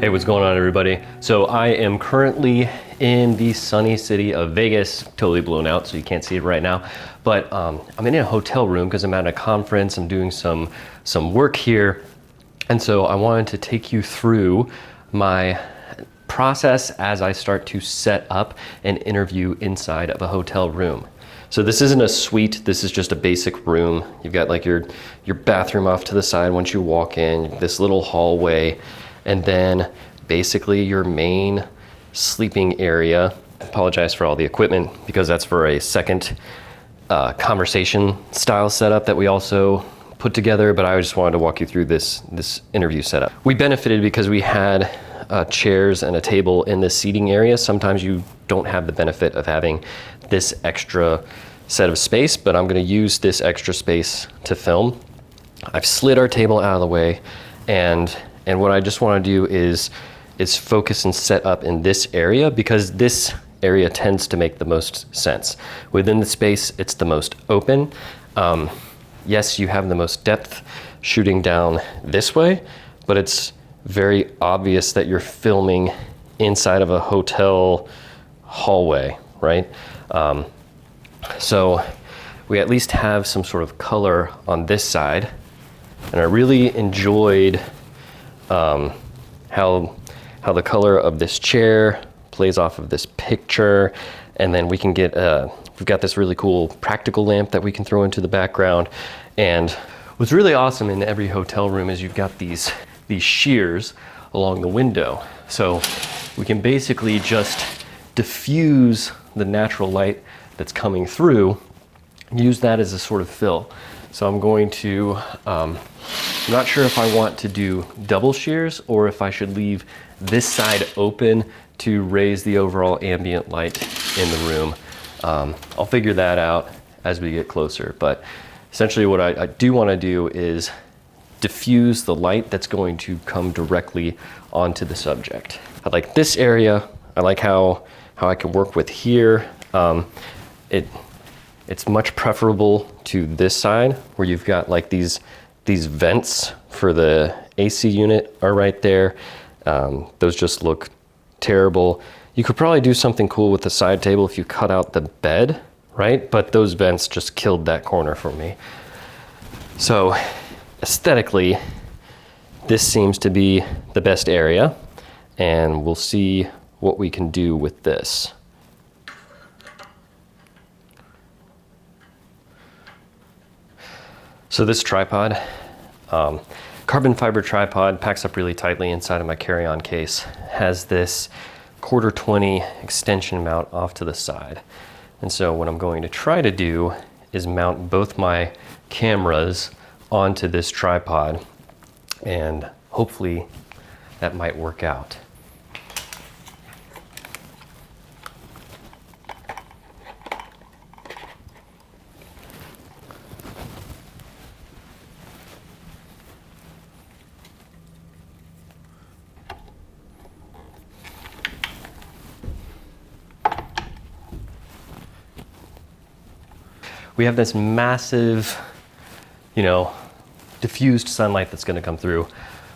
Hey, what's going on, everybody? So I am currently in the sunny city of Vegas, totally blown out, so you can't see it right now. But I'm in a hotel room because I'm at a conference. I'm doing some work here. And so I wanted to take you through my process as I start to set up an interview inside of a hotel room. So this isn't a suite, this is just a basic room. You've got like your bathroom off to the side once you walk in, this little hallway, and then basically your main sleeping area. I apologize for all the equipment because that's for a second conversation style setup that we also put together, but I just wanted to walk you through this interview setup. We benefited because we had chairs and a table in this seating area. Sometimes you don't have the benefit of having this extra set of space, but I'm gonna use this extra space to film. I've slid our table out of the way, and what I just wanna do is focus and set up in this area because this area tends to make the most sense. Within the space, it's the most open. Yes, you have the most depth shooting down this way, but it's very obvious that you're filming inside of a hotel hallway, right? So we at least have some sort of color on this side, and I really enjoyed how the color of this chair plays off of this picture, and then we can get we've got this really cool practical lamp that we can throw into the background. And what's really awesome in every hotel room is you've got these shears along the window, so we can basically just diffuse the natural light that's coming through, use that as a sort of fill. So I'm going to, I'm not sure if I want to do double shears or if I should leave this side open to raise the overall ambient light in the room. I'll figure that out as we get closer, but essentially what I do want to do is diffuse the light that's going to come directly onto the subject. I like this area. I like how I can work with here. It's much preferable to this side where you've got like these vents for the AC unit are right there. Those just look terrible. You could probably do something cool with the side table if you cut out the bed, right? But those vents just killed that corner for me. So aesthetically, this seems to be the best area, and we'll see what we can do with this. So this tripod, carbon fiber tripod, packs up really tightly inside of my carry-on case, has this 1/4-20 extension mount off to the side. And so what I'm going to try to do is mount both my cameras onto this tripod, and hopefully that might work out. We have this massive, diffused sunlight that's gonna come through.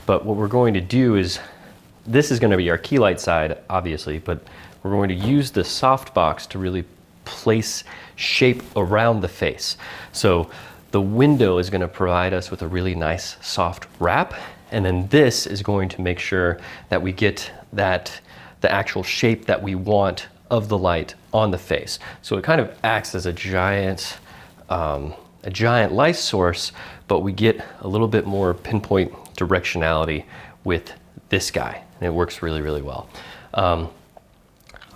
But what we're going to do is, this is gonna be our key light side, obviously, but we're going to use the softbox to really place shape around the face. So the window is gonna provide us with a really nice soft wrap, and then this is going to make sure that we get the actual shape that we want of the light on the face. So it kind of acts as a giant light source, but we get a little bit more pinpoint directionality with this guy, and it works really, really well. I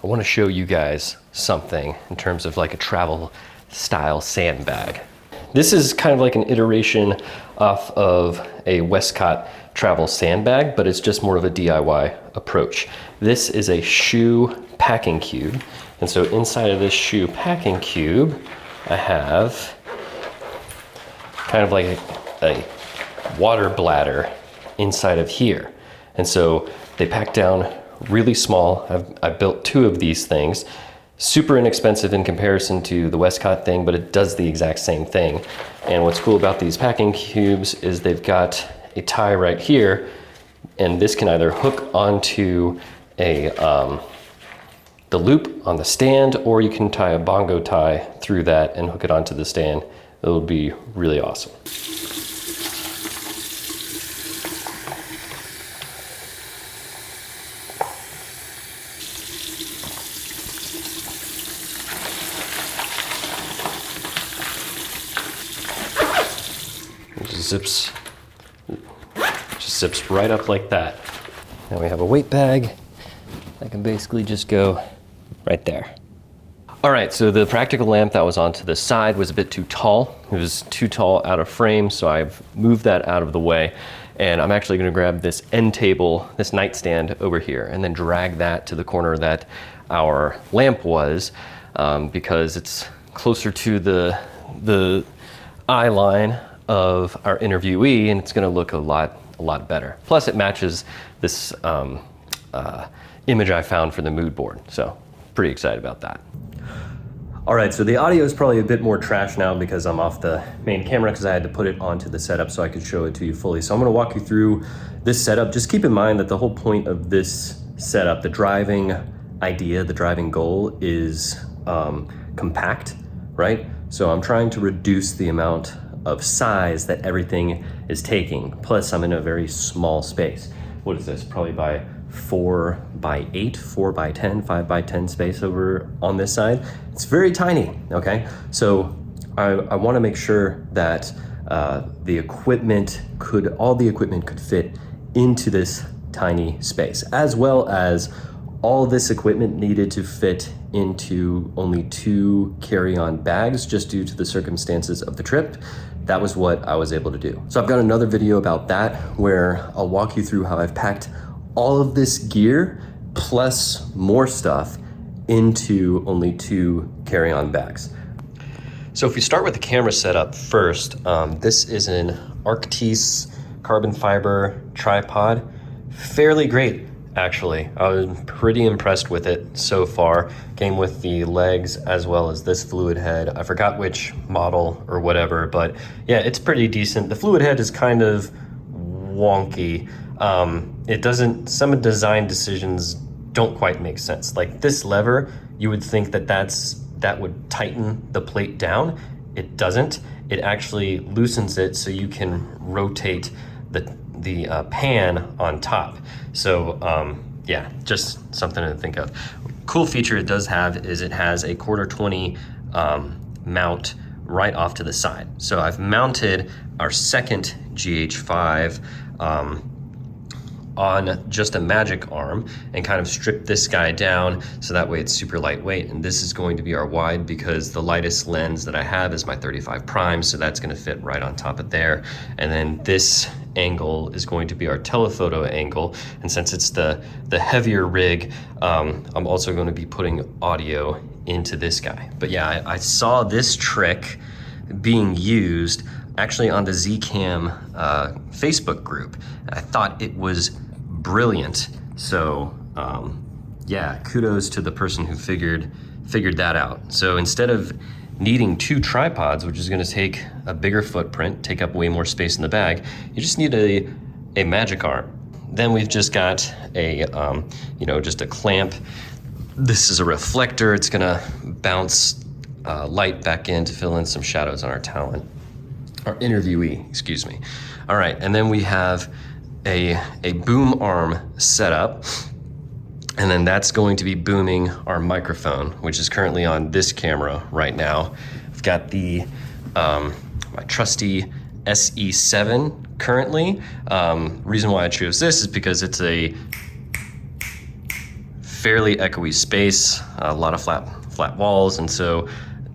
want to show you guys something in terms of like a travel style sandbag. This is kind of like an iteration off of a Westcott travel sandbag, but it's just more of a DIY approach. This is a shoe packing cube, and so inside of this shoe packing cube, I have kind of like a water bladder inside of here. And so they pack down really small. I've built 2 of these things. Super inexpensive in comparison to the Westcott thing, but it does the exact same thing. And what's cool about these packing cubes is they've got a tie right here and this can either hook onto the loop on the stand, or you can tie a bongo tie through that and hook it onto the stand. It would be really awesome. Just zips right up like that. Now we have a weight bag that can basically just go right there. All right, so the practical lamp that was onto the side was a bit too tall. It was too tall out of frame, so I've moved that out of the way. And I'm actually gonna grab this end table, this nightstand over here, and then drag that to the corner that our lamp was, because it's closer to the eye line of our interviewee, and it's gonna look a lot better. Plus it matches this image I found for the mood board. So pretty excited about that. All right, so the audio is probably a bit more trash now because I'm off the main camera, because I had to put it onto the setup so I could show it to you fully. So I'm gonna walk you through this setup. Just keep in mind that the whole point of this setup, the driving idea, the driving goal is compact, right? So I'm trying to reduce the amount of size that everything is taking. Plus I'm in a very small space. What is this? Probably by 4 by 8, 4 by 10, 5 by 10 space over on this side. It's very tiny, okay? So I wanna make sure that all the equipment could fit into this tiny space, as well as all this equipment needed to fit into only 2 carry-on bags just due to the circumstances of the trip. That was what I was able to do. So I've got another video about that where I'll walk you through how I've packed all of this gear plus more stuff into only 2 carry-on bags. So if we start with the camera setup first, this is an Arctis carbon fiber tripod. Fairly great, actually. I was pretty impressed with it so far. Came with the legs as well as this fluid head. I forgot which model or whatever, but yeah, it's pretty decent. The fluid head is kind of wonky. Some design decisions don't quite make sense. Like this lever, you would think that would tighten the plate down. It doesn't. It actually loosens it so you can rotate the pan on top. So yeah, just something to think of. Cool feature it does have is it has a 1/4 20 mount right off to the side. So I've mounted our second GH5 on just a magic arm and kind of stripped this guy down so that way it's super lightweight. And this is going to be our wide because the lightest lens that I have is my 35 prime, so that's gonna fit right on top of there. And then this angle is going to be our telephoto angle. And since it's the heavier rig, I'm also gonna be putting audio into this guy. But yeah, I saw this trick being used actually on the Zcam Facebook group. I thought it was brilliant. So yeah, kudos to the person who figured that out. So instead of needing 2 tripods, which is gonna take a bigger footprint, take up way more space in the bag, you just need a magic arm. Then we've just got just a clamp. This is a reflector. It's gonna bounce light back in to fill in some shadows on our talent. Our interviewee, excuse me. All right, and then we have a boom arm set up, and then that's going to be booming our microphone, which is currently on this camera right now. I've got the my trusty SE7 currently. Reason why I chose this is because it's a fairly echoey space, a lot of flat walls, and so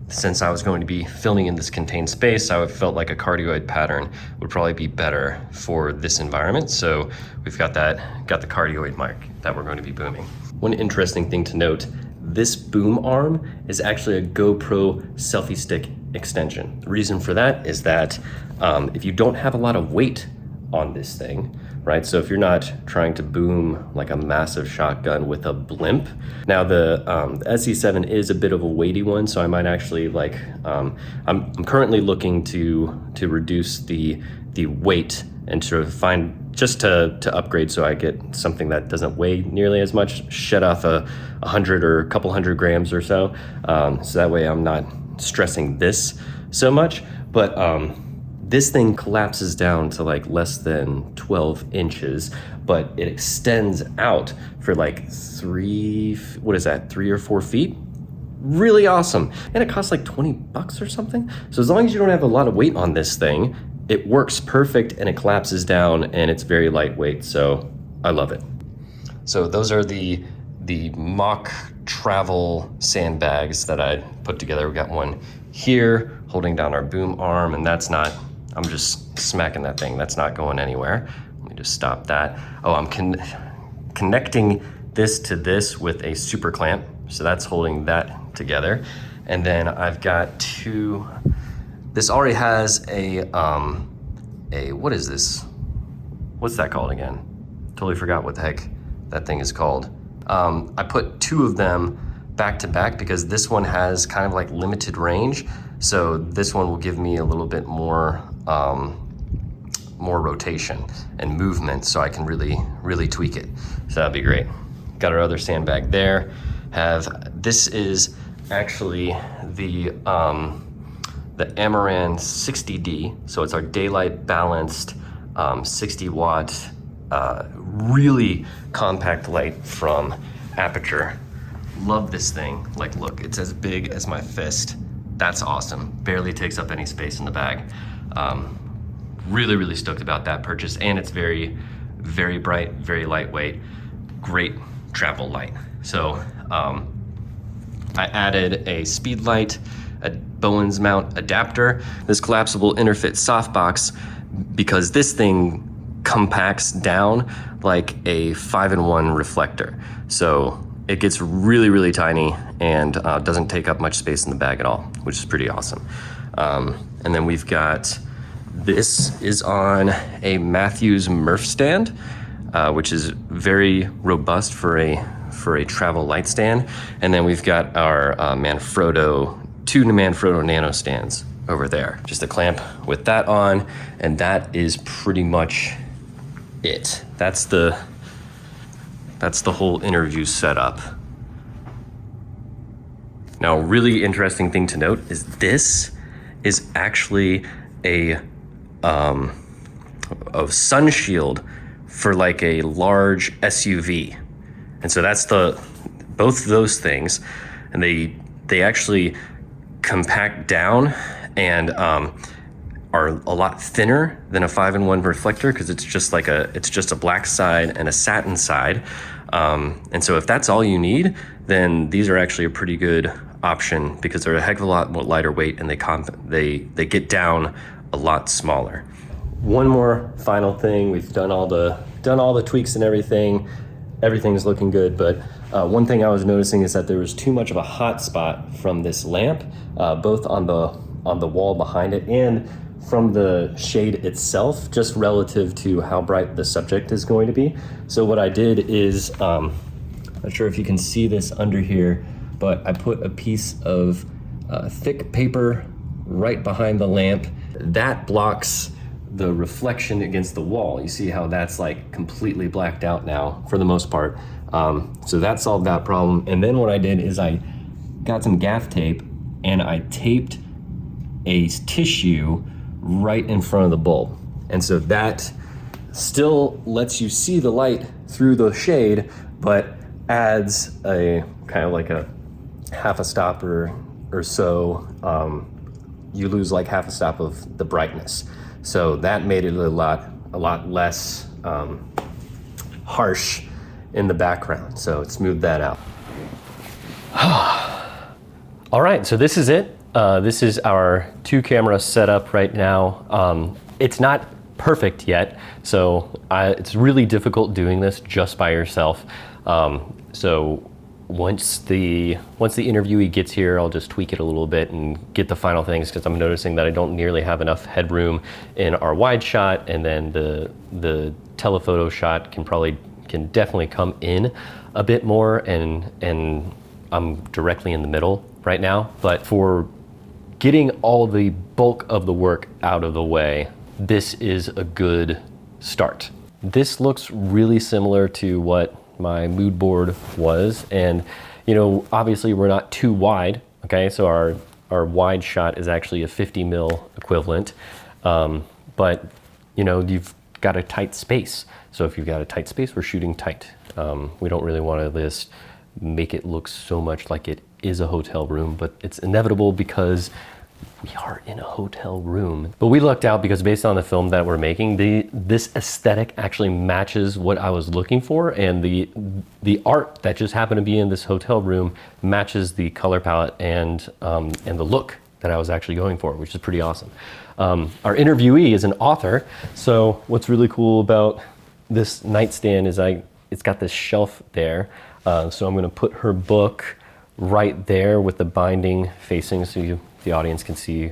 since I was going to be filming in this contained space, I felt like a cardioid pattern would probably be better for this environment. So we've got the cardioid mic that we're going to be booming. One interesting thing to note, this boom arm is actually a GoPro selfie stick extension. The reason for that is that if you don't have a lot of weight on this thing, right? So if you're not trying to boom like a massive shotgun with a blimp. Now the SE7 is a bit of a weighty one, so I might actually I'm currently looking to reduce the weight and to find just to upgrade so I get something that doesn't weigh nearly as much, shed off 100 or a couple hundred grams or so. So that way I'm not stressing this so much. But this thing collapses down to like less than 12 inches, but it extends out for like 3 or 4 feet. Really awesome. And it costs like 20 bucks or something. So as long as you don't have a lot of weight on this thing, it works perfect and it collapses down and it's very lightweight. So I love it. So those are the mock travel sandbags that I put together. We got one here holding down our boom arm, and that's not, I'm just smacking that thing. That's not going anywhere. Let me just stop that. Oh, I'm connecting this to this with a super clamp. So that's holding that together. And then I've got two, this already has a what is this? What's that called again? Totally forgot what the heck that thing is called. I put two of them back to back because this one has kind of like limited range. So this one will give me a little bit more rotation and movement so I can really tweak it. So that'd be great. Got our other sandbag there. This is actually the Amaran 60D. So it's our daylight balanced 60 watt, really compact light from Aperture. Love this thing. Like, look, it's as big as my fist. That's awesome. Barely takes up any space in the bag. Really stoked about that purchase. And it's very bright, very lightweight, great travel light. So I added a speed light, a Bowens mount adapter, this collapsible interfit softbox, because this thing compacts down like a 5-in-1 reflector. So it gets really tiny and doesn't take up much space in the bag at all, which is pretty awesome. And then we've got, this is on a Matthews Murph stand, which is very robust for a travel light stand. And then we've got our two Manfrotto Nano stands over there. Just a clamp with that on, and that is pretty much it. That's the whole interview setup. Now, really interesting thing to note is this is actually a sun shield for like a large SUV. And so that's both of those things, and they actually compact down and are a lot thinner than a 5-in-1 reflector because it's just a black side and a satin side. And so if that's all you need, then these are actually a pretty good option because they're a heck of a lot more lighter weight and they get down a lot smaller. One more final thing, we've done all the tweaks and everything. Everything's looking good, but one thing I was noticing is that there was too much of a hot spot from this lamp, both on the wall behind it and from the shade itself, just relative to how bright the subject is going to be. So what I did is, not sure if you can see this under here, but I put a piece of thick paper right behind the lamp. That blocks the reflection against the wall. You see how that's like completely blacked out now for the most part. So that solved that problem. And then what I did is I got some gaff tape and I taped a tissue right in front of the bulb. And so that still lets you see the light through the shade, but adds a kind of like a half a stop or so. You lose like half a stop of the brightness. So that made it a lot less harsh in the background. So it smoothed that out. All right, so this is it. This is our 2-camera setup right now. It's not perfect yet, so it's really difficult doing this just by yourself. So once the interviewee gets here, I'll just tweak it a little bit and get the final things, because I'm noticing that I don't nearly have enough headroom in our wide shot, and then the telephoto shot can definitely come in a bit more, and I'm directly in the middle right now. But for getting all the bulk of the work out of the way, this is a good start. this looks really similar to what my mood board was. And, you know, obviously we're not too wide, okay? So our wide shot is actually a 50 mil equivalent. But, you know, you've got a tight space. So if you've got a tight space, we're shooting tight. We don't really want to just make it look so much like it is a hotel room, but it's inevitable because we are in a hotel room. But we lucked out because based on the film that we're making, this aesthetic actually matches what I was looking for, and the art that just happened to be in this hotel room matches the color palette and the look that I was actually going for, which is pretty awesome. Our interviewee is an author, so what's really cool about this nightstand is it's got this shelf there, so I'm going to put her book right there with the binding facing so the audience can see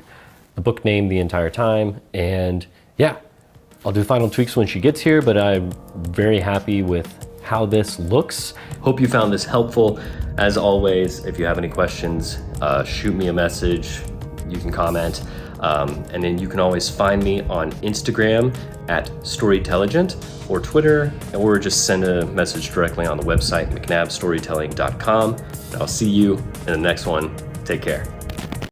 the book name the entire time. And yeah, I'll do final tweaks when she gets here, but I'm very happy with how this looks. Hope you found this helpful. As always, if you have any questions, shoot me a message, you can comment, and then you can always find me on Instagram at storytelligent, or Twitter, or just send a message directly on the website, mcnabstorytelling.com. I'll see you in the next one. Take care.